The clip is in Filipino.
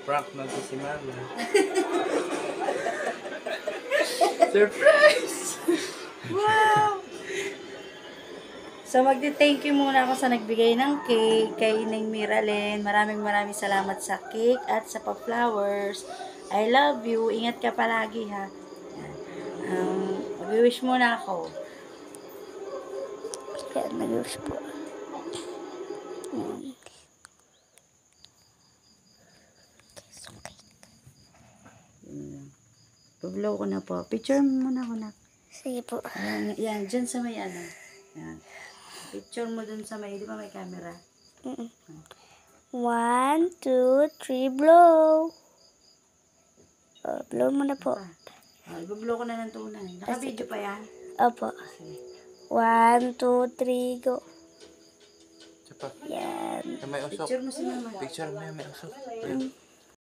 Prank na to si Mama. Surprise! Wow! So, magti-thank you muna ako sa nagbigay ng cake kay Ning Miralyn. Maraming salamat sa cake at sa pa-flowers. I love you. Ingat ka palagi, ha. Yan. Mag-wish muna ako. Kaya nag-wish po. Pablow ko na po. Picture mo muna ako na. Sige po. Yan, dyan sa may ano. Yan. Picture mo dun sa may, di ba may camera? 1, 2, 3, blow. Blow mo na po. Ibablow ko na ng tunay. Naka-video pa yan? Opo. 1, 2, 3, go. Isa pa. Yan. May usok. Picture mo si Mama. Picture mo yung may usok. Mm.